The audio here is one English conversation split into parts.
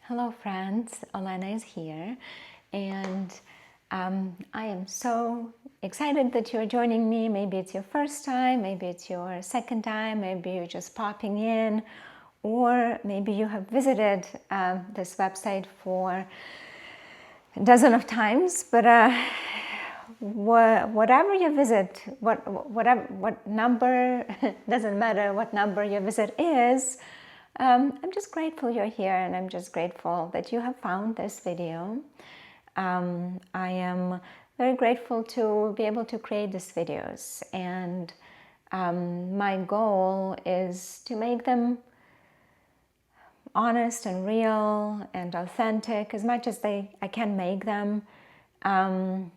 Hello friends, Olena is here, and I am so excited that you're joining me. Maybe it's your first time, maybe it's your second time, maybe you're just popping in, or maybe you have visited this website for a dozen of times, but whatever you visit, what number, doesn't matter what number your visit is, I'm just grateful you're here, and I'm just grateful that you have found this video. I am very grateful to be able to create these videos, and my goal is to make them honest and real and authentic as much as I can make them, and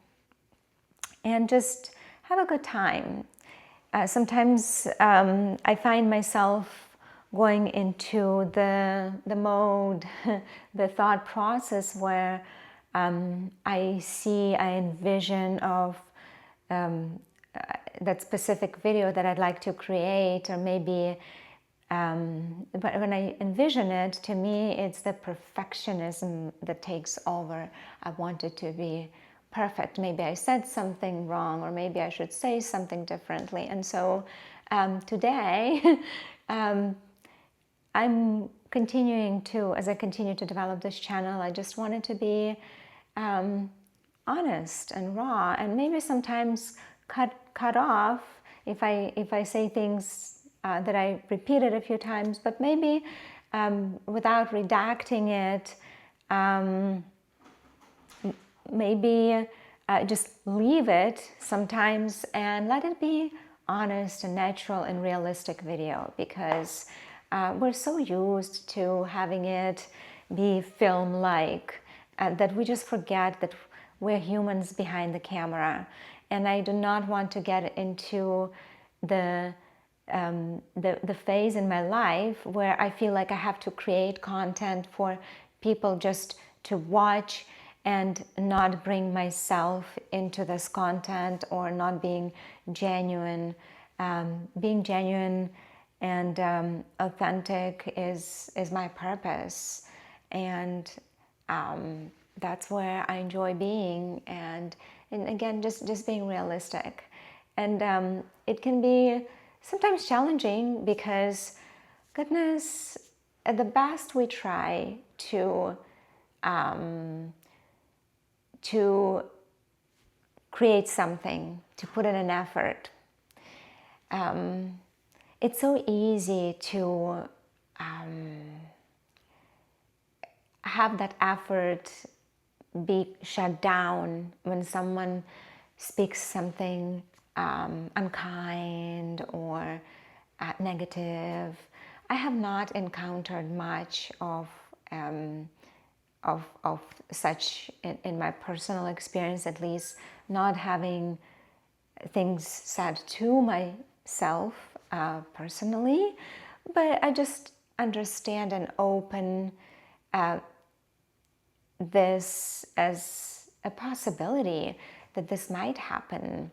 just have a good time. Sometimes I find myself going into the mode, the thought process where I envision of that specific video that I'd like to create, or maybe but when I envision it, to me it's the perfectionism that takes over. I want it to be perfect. Maybe I said something wrong, or maybe I should say something differently. And so today I'm continuing to, as I continue to develop this channel, I just want it to be honest and raw, and maybe sometimes cut off if I say things that I repeated a few times, but maybe without redacting it, maybe just leave it sometimes and let it be honest and natural and realistic video, because we're so used to having it be film-like that we just forget that we're humans behind the camera. And I do not want to get into the phase in my life where I feel like I have to create content for people just to watch and not bring myself into this content, or not being genuine. Being genuine and authentic is my purpose, and that's where I enjoy being, and again, just being realistic. And it can be sometimes challenging because, goodness, at the best we try to create something, to put in an effort. It's so easy to have that effort be shut down when someone speaks something unkind or negative. I have not encountered much of such in my personal experience, at least, not having things said to myself personally, but I just understand and open this as a possibility that this might happen.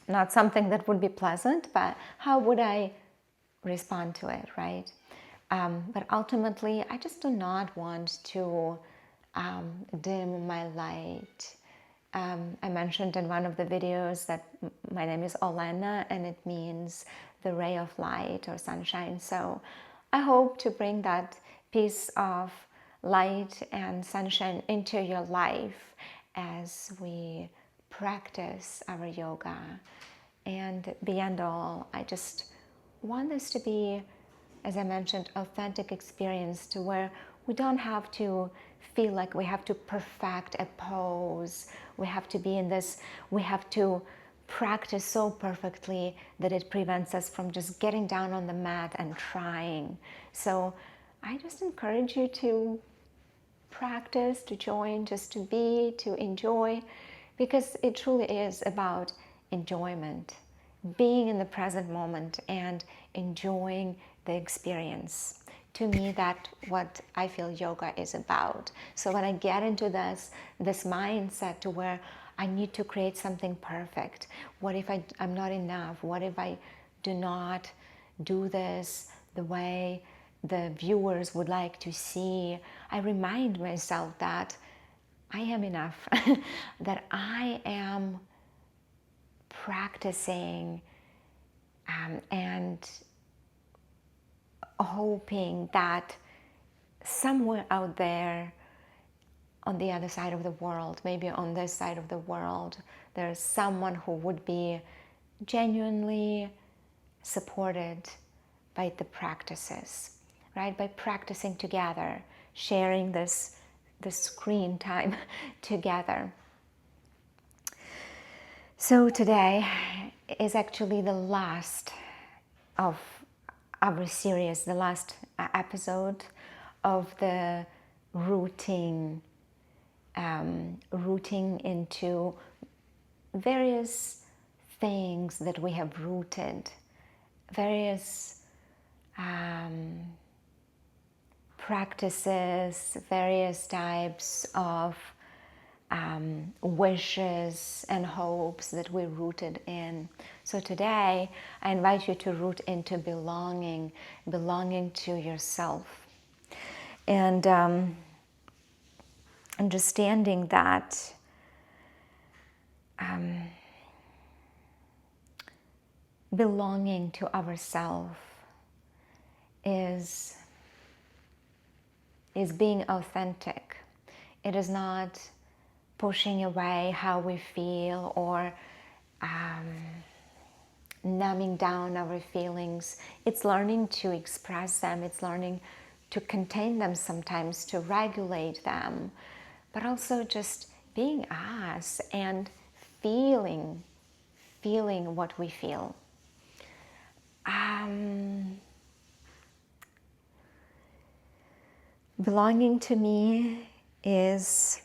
Not something that would be pleasant, but how would I respond to it, right? But ultimately, I just do not want to dim my light. I mentioned in one of the videos that my name is Olena, and it means the ray of light or sunshine. So I hope to bring that piece of light and sunshine into your life as we practice our yoga. And beyond all, I just want this to be, as I mentioned, authentic experience, to where we don't have to feel like we have to perfect a pose. We have to be in this, we have to practice so perfectly that it prevents us from just getting down on the mat and trying. So I just encourage you to practice, to join, just to be, to enjoy, because it truly is about enjoyment, being in the present moment and enjoying the experience. To me, that's what I feel yoga is about. So when I get into this mindset to where I need to create something perfect, what if I'm not enough? What if I do not do this the way the viewers would like to see, I remind myself that I am enough, that I am practicing and hoping that somewhere out there on the other side of the world, maybe on this side of the world, there's someone who would be genuinely supported by the practices, right? By practicing together, sharing this screen time together. So today is actually the last of our series, the last episode of the rooting into various things that we have rooted, various practices, various types of wishes and hopes that we're rooted in. So today I invite you to root into belonging to yourself, and understanding that belonging to ourselves is being authentic. It is not pushing away how we feel or numbing down our feelings. It's learning to express them. It's learning to contain them sometimes, to regulate them, but also just being us and feeling what we feel. Belonging to me is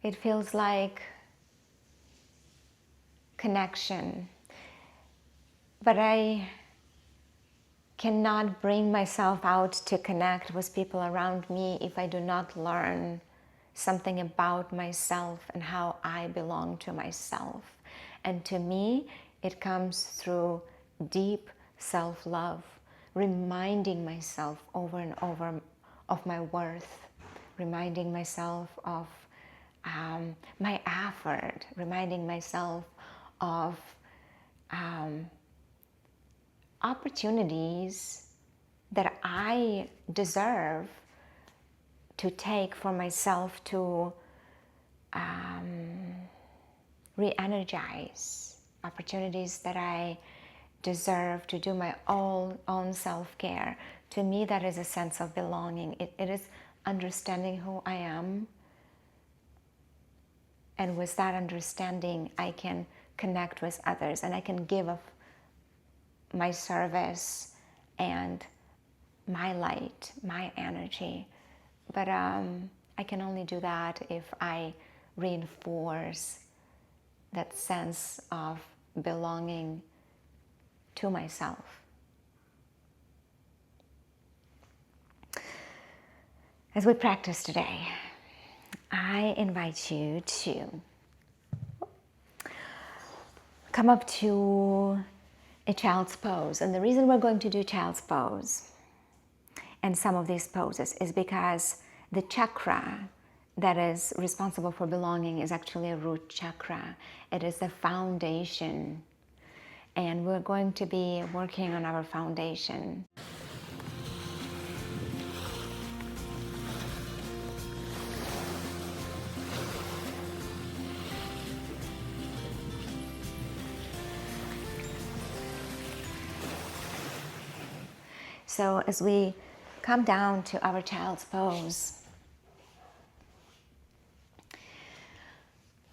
it feels like connection, but I cannot bring myself out to connect with people around me if I do not learn something about myself and how I belong to myself. And to me, it comes through deep self-love, reminding myself over and over of my worth, reminding myself of my effort, reminding myself of opportunities that I deserve to take for myself to re-energize, opportunities that I deserve to do my own self-care. To me, that is a sense of belonging. It is understanding who I am, and with that understanding, I can connect with others and I can give of my service and my light, my energy. But I can only do that if I reinforce that sense of belonging to myself. As we practice today, I invite you to come up to a child's pose. And the reason we're going to do child's pose and some of these poses is because the chakra that is responsible for belonging is actually a root chakra. It is the foundation. And we're going to be working on our foundation. So as we come down to our child's pose,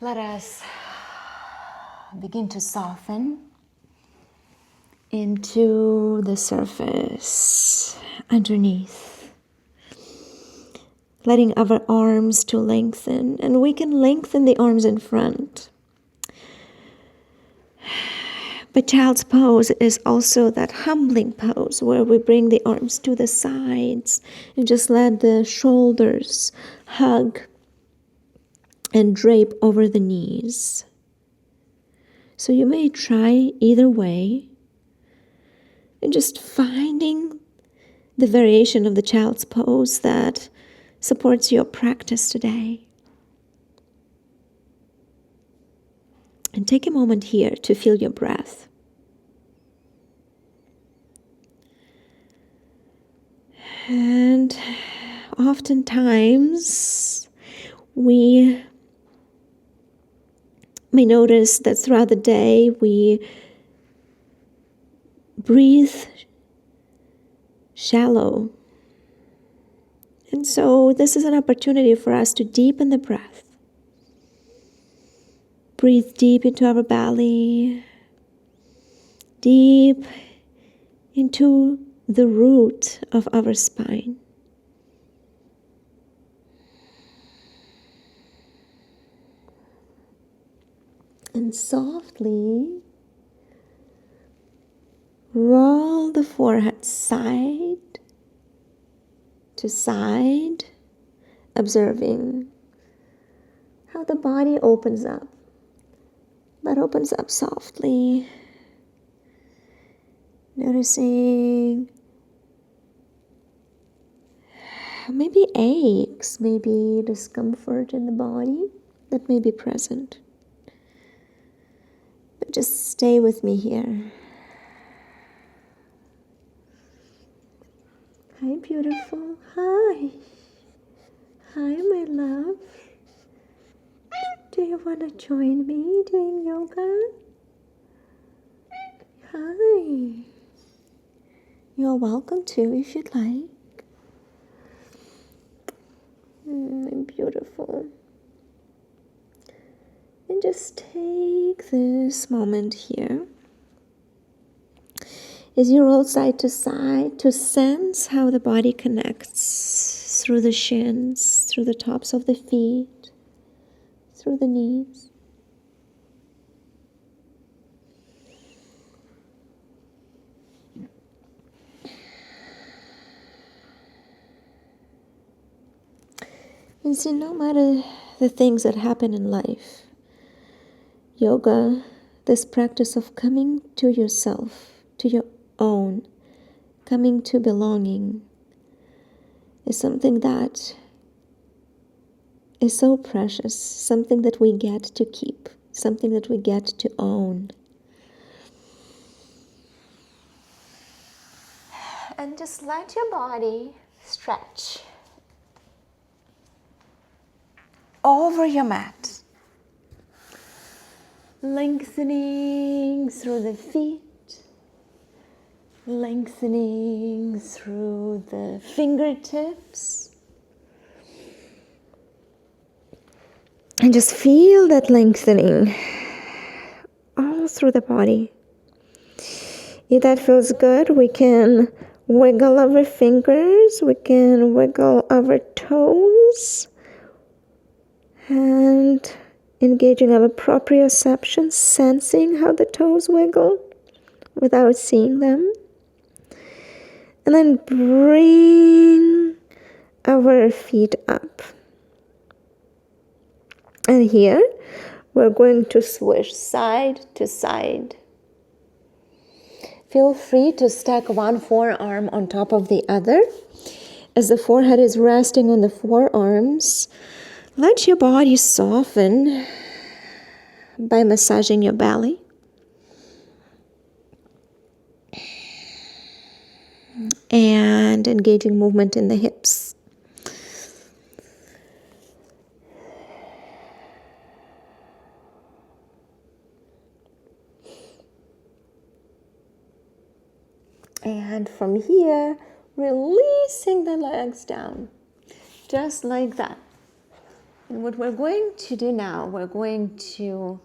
let us begin to soften into the surface underneath, letting our arms to lengthen, and we can lengthen the arms in front. But child's pose is also that humbling pose where we bring the arms to the sides and just let the shoulders hug and drape over the knees. So you may try either way, and just finding the variation of the child's pose that supports your practice today. And take a moment here to feel your breath. And oftentimes we may notice that throughout the day we breathe shallow. And so this is an opportunity for us to deepen the breath. Breathe deep into our belly, deep into the root of our spine. And softly roll the forehead side to side, observing how the body opens up, but opens up softly. Noticing maybe aches, maybe discomfort in the body that may be present. But just stay with me here. Hi, beautiful. Hi. Hi, my love. Do you want to join me doing yoga? Hi. You're welcome to if you'd like. Beautiful. And just take this moment here as you roll side to side to sense how the body connects through the shins, through the tops of the feet, through the knees. And see, no matter the things that happen in life, yoga, this practice of coming to yourself, to your own, coming to belonging, is something that is so precious, something that we get to keep, something that we get to own. And just let your body stretch over your mat, lengthening through the feet, lengthening through the fingertips, and just feel that lengthening all through the body. If that feels good, we can wiggle our fingers, we can wiggle our toes, and engaging our proprioception, sensing how the toes wiggle without seeing them. And then bring our feet up. And here, we're going to swish side to side. Feel free to stack one forearm on top of the other. As the forehead is resting on the forearms, let your body soften by massaging your belly. And engaging movement in the hips. And from here, releasing the legs down, just like that. And what we're going to do now, we're going to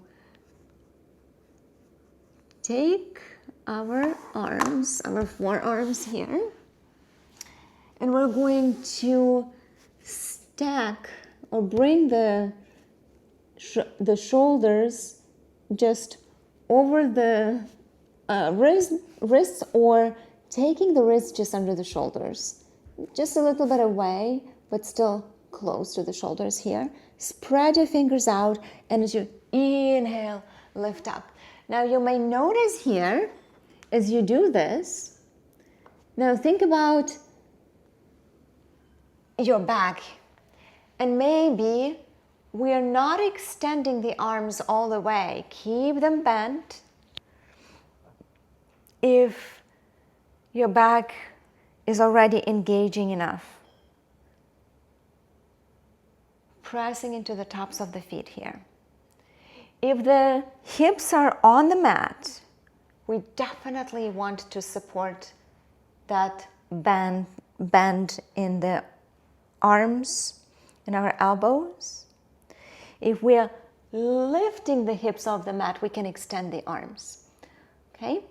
take our arms, our forearms here, and we're going to stack or bring the shoulders just over the wrists, or taking the wrists just under the shoulders. Just a little bit away, but still close to the shoulders here. Spread your fingers out, and as you inhale, lift up. Now you may notice here, as you do this, now think about your back, and maybe we're not extending the arms all the way. Keep them bent. If your back is already engaging enough, pressing into the tops of the feet here. If the hips are on the mat, we definitely want to support that bend in the arms and our elbows. If we're lifting the hips off the mat, we can extend the arms. Okay?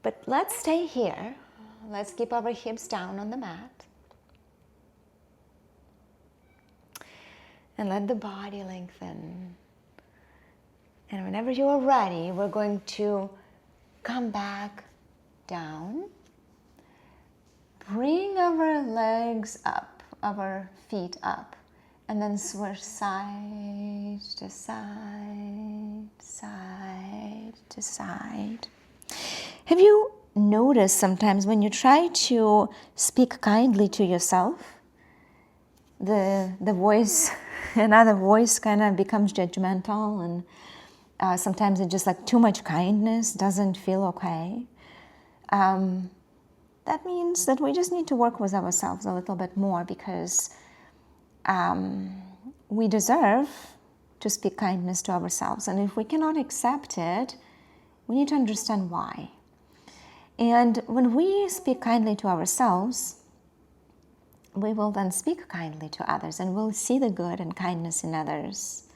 But let's stay here. Let's keep our hips down on the mat. And let the body lengthen. And whenever you are ready, we're going to come back down. Bring our legs up, our feet up, and then switch side to side, side to side. Have you noticed sometimes when you try to speak kindly to yourself, the voice, another voice kind of becomes judgmental, and sometimes it's just like too much kindness doesn't feel okay. That means that we just need to work with ourselves a little bit more, because we deserve to speak kindness to ourselves. And if we cannot accept it, we need to understand why. And when we speak kindly to ourselves, we will then speak kindly to others, and we'll see the good and kindness in others.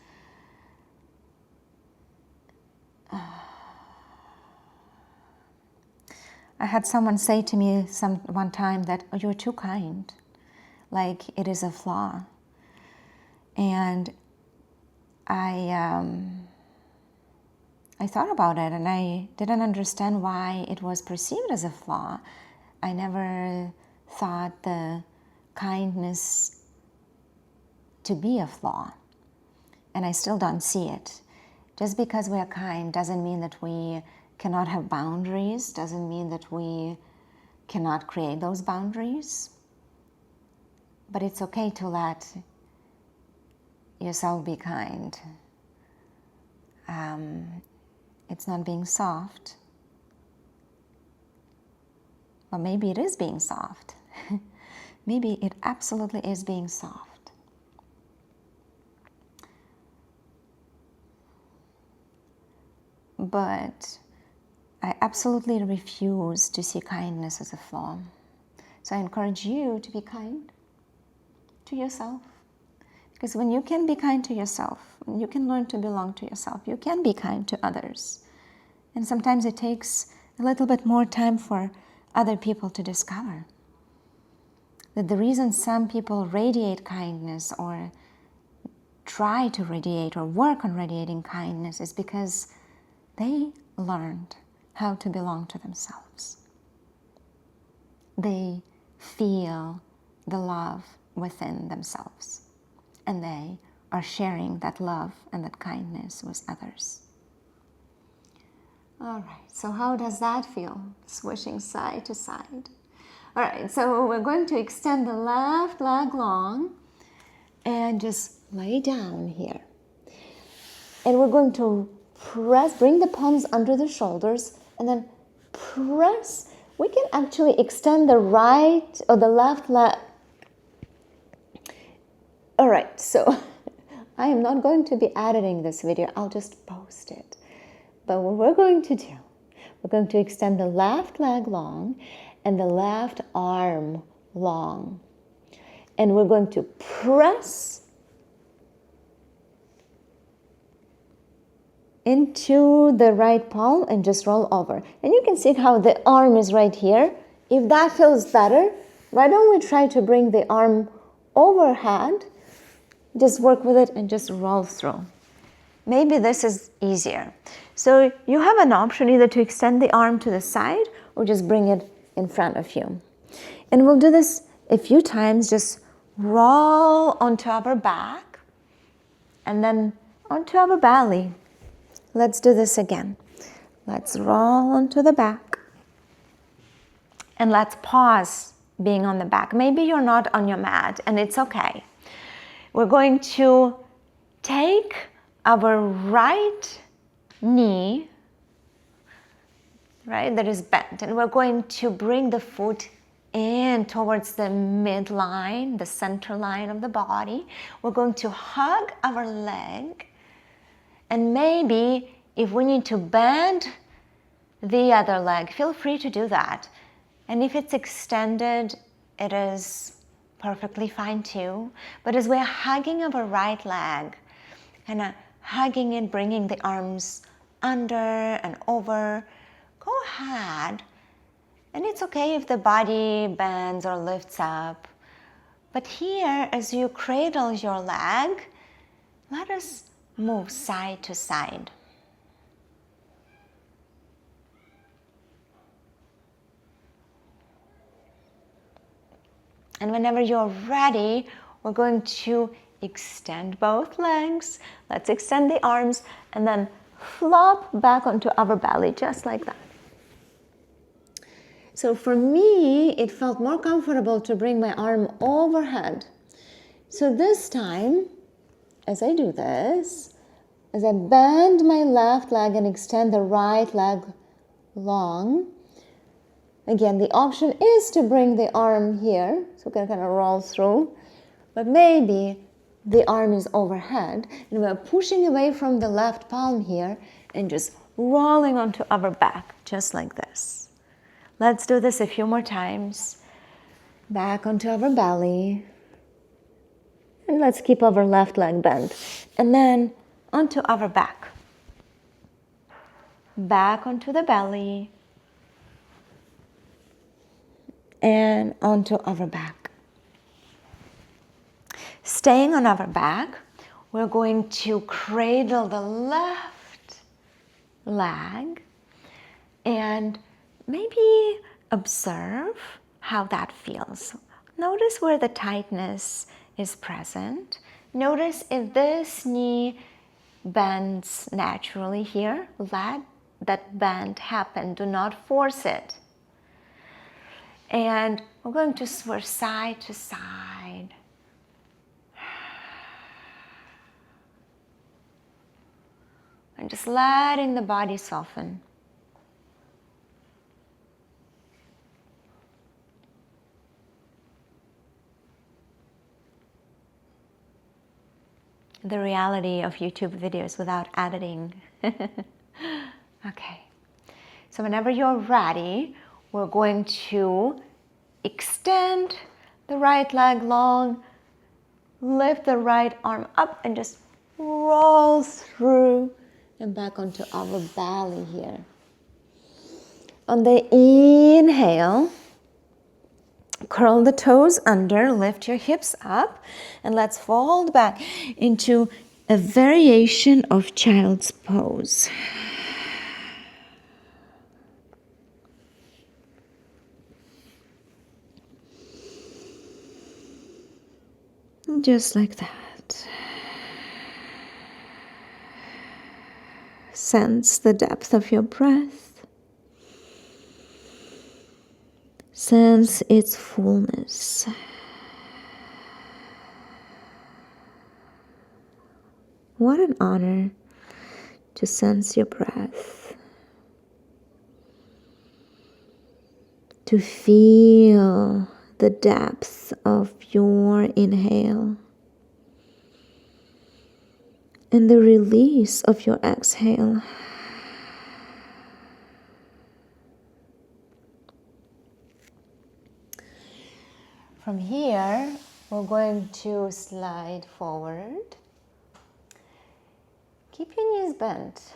I had someone say to me one time that, oh, you're too kind, like it is a flaw. And I thought about it, and I didn't understand why it was perceived as a flaw. I never thought the kindness to be a flaw, and I still don't see it. Just because we are kind doesn't mean that we cannot have boundaries, doesn't mean that we cannot create those boundaries. But it's okay to let yourself be kind. It's not being soft. Or maybe it is being soft. Maybe it absolutely is being soft. But I absolutely refuse to see kindness as a flaw. So I encourage you to be kind to yourself. Because when you can be kind to yourself, when you can learn to belong to yourself, you can be kind to others. And sometimes it takes a little bit more time for other people to discover that the reason some people radiate kindness or try to radiate or work on radiating kindness is because they learned how to belong to themselves. They feel the love within themselves, and they are sharing that love and that kindness with others. All right, so how does that feel? Swishing side to side. All right, so we're going to extend the left leg long and just lay down here. And we're going to press, bring the palms under the shoulders, and then press. We can actually extend the right or the left leg. All right, so I am not going to be editing this video. I'll just post it. But what we're going to do, we're going to extend the left leg long and the left arm long. And we're going to press into the right palm and just roll over. And you can see how the arm is right here. If that feels better, why don't we try to bring the arm overhead, just work with it and just roll through. Maybe this is easier. So you have an option either to extend the arm to the side or just bring it in front of you. And we'll do this a few times, just roll onto our back and then onto our belly. Let's do this again. Let's roll onto the back. And let's pause being on the back. Maybe you're not on your mat, and it's okay. We're going to take our right knee, right, that is bent, and we're going to bring the foot in towards the midline, the center line of the body. We're going to hug our leg, and maybe if we need to bend the other leg, feel free to do that. And if it's extended, it is perfectly fine too. But as we're hugging our right leg, kind of hugging it, bringing the arms under and over, go ahead. And it's okay if the body bends or lifts up. But here, as you cradle your leg, let us move side to side. And whenever you're ready, we're going to extend both legs. Let's extend the arms and then flop back onto our belly, just like that. So for me, it felt more comfortable to bring my arm overhead. So this time, as I do this, as I bend my left leg and extend the right leg long, again, the option is to bring the arm here, so we can kind of roll through, but maybe the arm is overhead, and we're pushing away from the left palm here and just rolling onto our back, just like this. Let's do this a few more times. Back onto our belly, and let's keep our left leg bent, and then onto our back. Back onto the belly, and onto our back. Staying on our back, we're going to cradle the left leg and maybe observe how that feels. Notice where the tightness is present. Notice if this knee bends naturally here. Let that bend happen. Do not force it. And we're going to swirl side to side. And just letting the body soften. The reality of YouTube videos without editing. Okay. So whenever you're ready, we're going to extend the right leg long, lift the right arm up, and just roll through and back onto our belly here. On the inhale, curl the toes under, lift your hips up, and let's fold back into a variation of child's pose. Just like that. Sense the depth of your breath. Sense its fullness. What an honor to sense your breath. To feel the depth of your inhale and the release of your exhale. From here, we're going to slide forward. Keep your knees bent.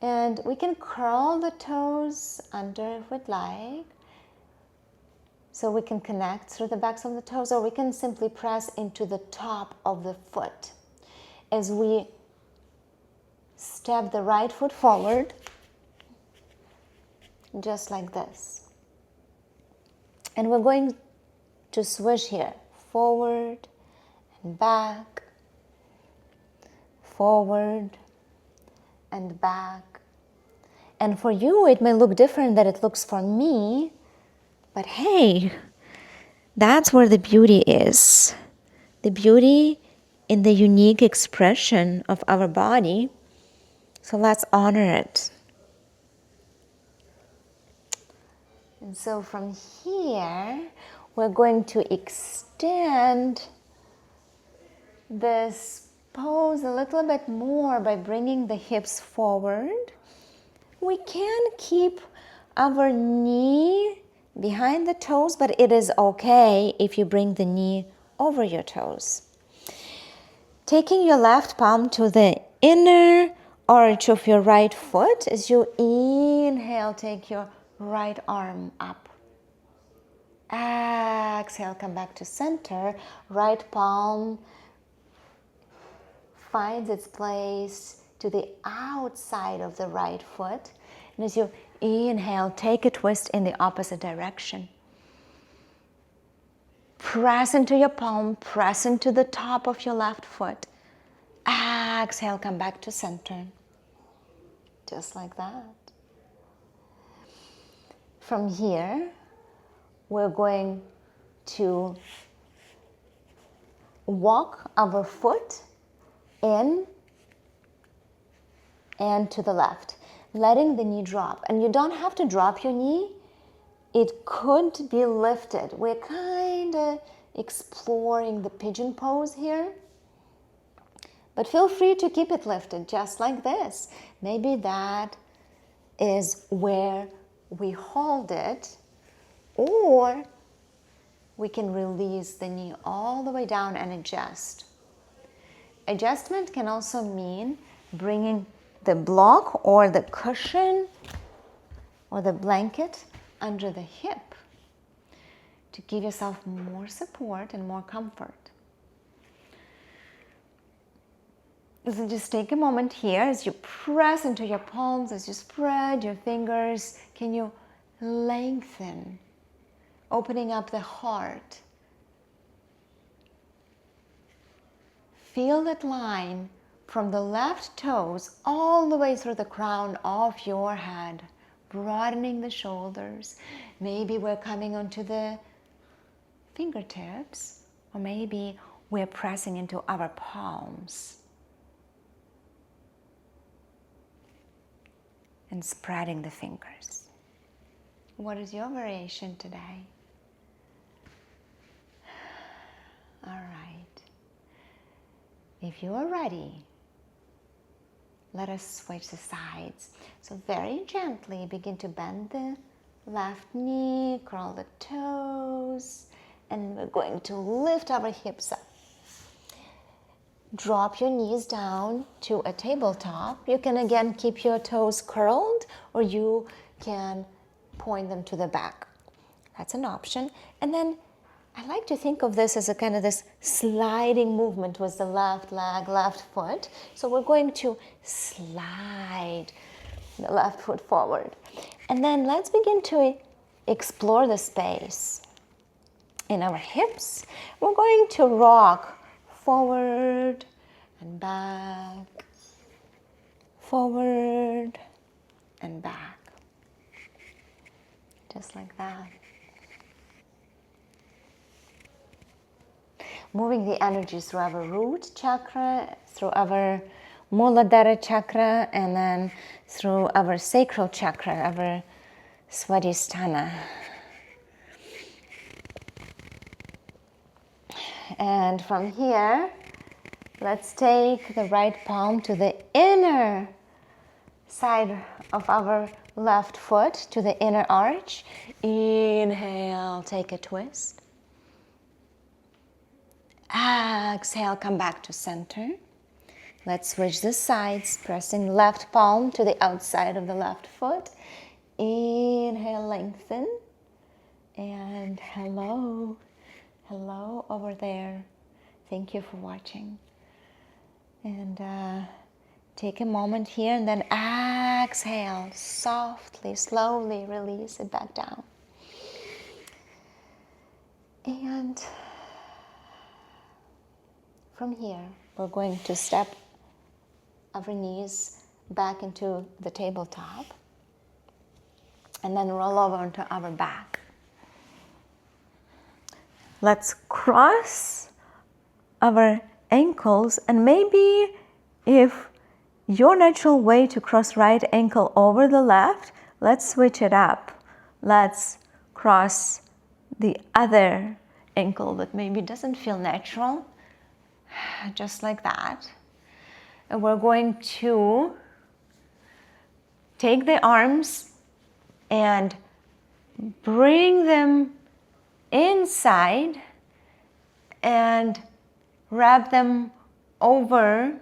And we can curl the toes under if we'd like. So we can connect through the backs of the toes, or we can simply press into the top of the foot. As we step the right foot forward, just like this. And we're going to swish here, forward and back, forward and back. And for you, it may look different than it looks for me, but hey, that's where the beauty is. The beauty in the unique expression of our body. So let's honor it. And so from here, we're going to extend this pose a little bit more by bringing the hips forward. We can keep our knee behind the toes, but it is okay if you bring the knee over your toes. Taking your left palm to the inner arch of your right foot. As you inhale, take your right arm up. Exhale, come back to center. Right palm finds its place to the outside of the right foot. And as you inhale, take a twist in the opposite direction. Press into your palm, press into the top of your left foot. Exhale, come back to center. Just like that. From here, we're going to walk our foot in and to the left, letting the knee drop. And you don't have to drop your knee. It could be lifted. We're kind of exploring the pigeon pose here. But feel free to keep it lifted just like this. Maybe that is where we hold it, or we can release the knee all the way down and adjust. Adjustment can also mean bringing the block or the cushion or the blanket under the hip to give yourself more support and more comfort. So just take a moment here as you press into your palms, as you spread your fingers. Can you lengthen, opening up the heart? Feel that line from the left toes all the way through the crown of your head, broadening the shoulders. Maybe we're coming onto the fingertips, or maybe we're pressing into our palms and spreading the fingers. What is your variation today? All right. If you are ready, let us switch the sides. So very gently begin to bend the left knee, curl the toes, and we're going to lift our hips up. Drop your knees down to a tabletop. You can again keep your toes curled, or you can point them to the back. That's an option. And then I like to think of this as a kind of this sliding movement with the left leg, left foot. So we're going to slide the left foot forward. And then let's begin to explore the space in our hips. We're going to rock forward and back, forward and back. Just like that. Moving the energies through our root chakra, through our Muladhara chakra, and then through our sacral chakra, our Swadhisthana. And from here, let's take the right palm to the inner side of our left foot, to the inner arch. Inhale, take a twist. Exhale, come back to center. Let's switch the sides, pressing left palm to the outside of the left foot. Inhale, lengthen. And hello. Hello over there. Thank you for watching. And take a moment here and then exhale. Softly, slowly release it back down. And from here, we're going to step our knees back into the tabletop, and then roll over onto our back. Let's cross our ankles, and maybe if your natural way to cross right ankle over the left, let's switch it up. Let's cross the other ankle that maybe doesn't feel natural, just like that. And we're going to take the arms and bring them inside and wrap them over,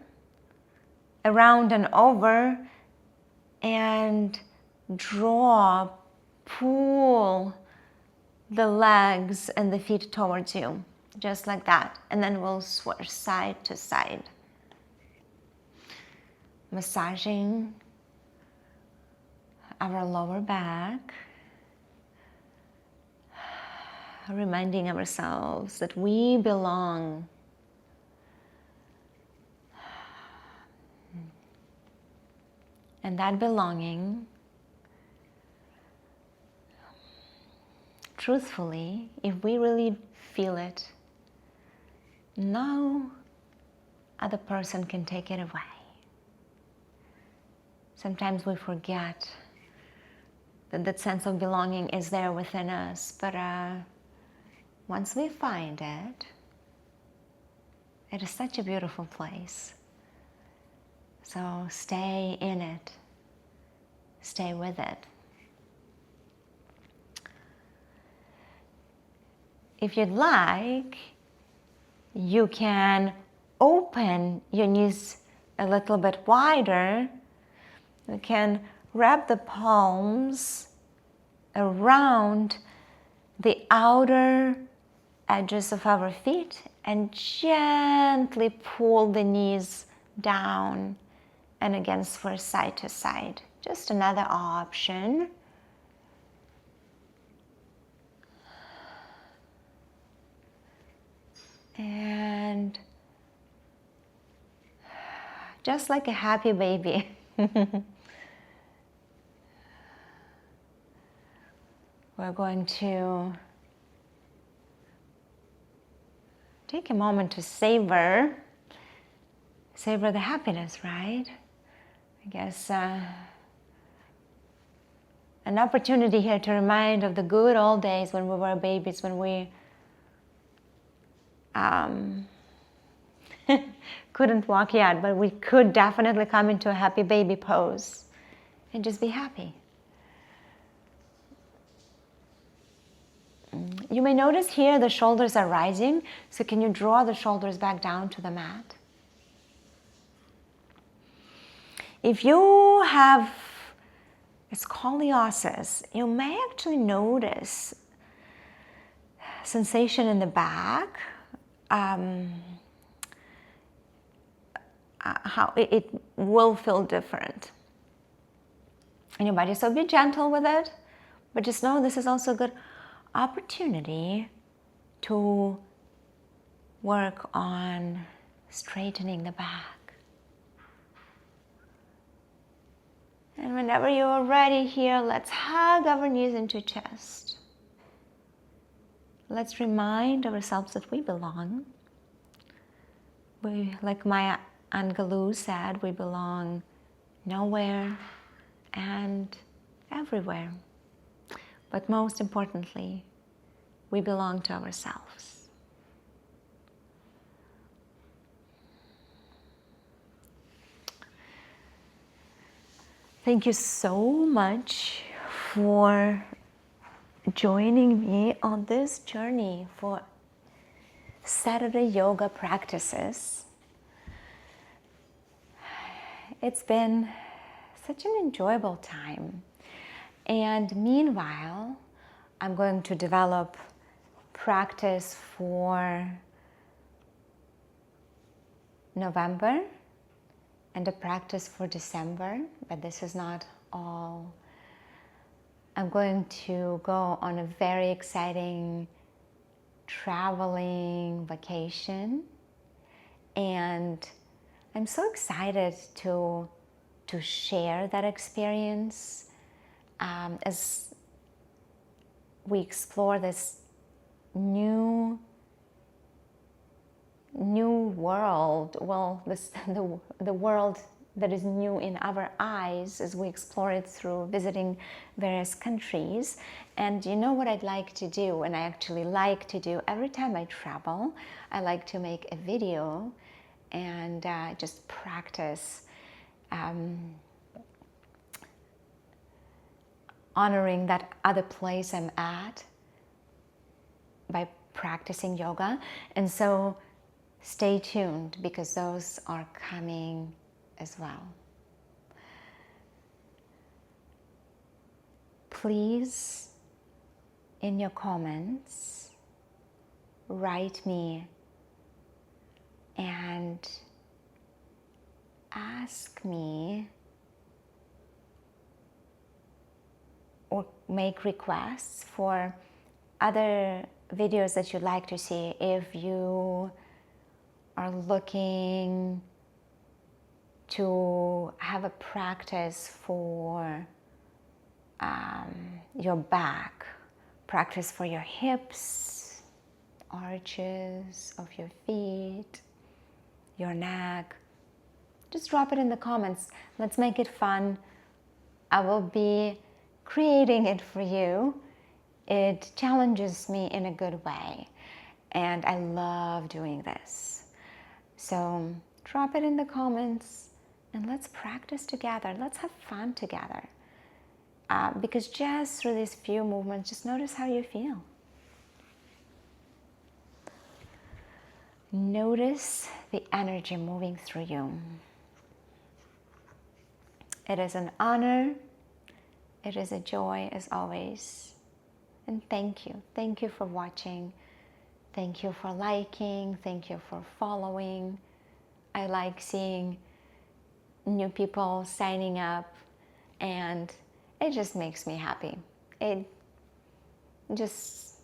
around and over, and draw, pull the legs and the feet towards you, just like that. And then we'll switch side to side, massaging our lower back, reminding ourselves that we belong. And that belonging, truthfully, if we really feel it, no other person can take it away. Sometimes we forget that that sense of belonging is there within us, but once we find it, it is such a beautiful place. So stay in it, stay with it. If you'd like, you can open your knees a little bit wider. You can wrap the palms around the outer edges of our feet and gently pull the knees down and again switch side to side. Just another option. And just like a happy baby. We're going to take a moment to savor the happiness, right? I guess an opportunity here to remind of the good old days when we were babies, when we couldn't walk yet, but we could definitely come into a happy baby pose and just be happy. You may notice here the shoulders are rising, so can you draw the shoulders back down to the mat? If you have scoliosis, you may actually notice sensation in the back, how it will feel different in your body. So be gentle with it, but just know this is also a good opportunity to work on straightening the back. And whenever you're ready here, let's hug our knees into chest. Let's remind ourselves that we belong. We, like Maya Angelou said, we belong nowhere and everywhere. But most importantly, we belong to ourselves. Thank you so much for joining me on this journey for Saturday yoga practices. It's been such an enjoyable time. And meanwhile, I'm going to develop practice for November and a practice for December, but this is not all. I'm going to go on a very exciting traveling vacation, and I'm so excited to share that experience as we explore this new world. Well, the world that is new in our eyes as we explore it through visiting various countries. And you know what I'd like to do, and I actually like to do every time I travel, I like to make a video and just practice honoring that other place I'm at by practicing yoga. And so stay tuned, because those are coming as well. Please, in your comments, write me and ask me or make requests for other videos that you'd like to see. If you are looking to have a practice for your back, practice for your hips, arches of your feet, your neck, just drop it in the comments. Let's make it fun. I will be creating it for you. It challenges me in a good way, and I love doing this. So drop it in the comments and let's practice together. Let's have fun together. Because just through these few movements, just notice how you feel. Notice the energy moving through you. It is an honor. It is a joy as always. And thank you. Thank you for watching. Thank you for liking. Thank you for following. I like seeing new people signing up, and it just makes me happy. It just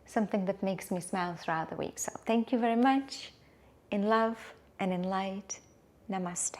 something that makes me smile throughout the week. So thank you very much. In love and in light, namaste.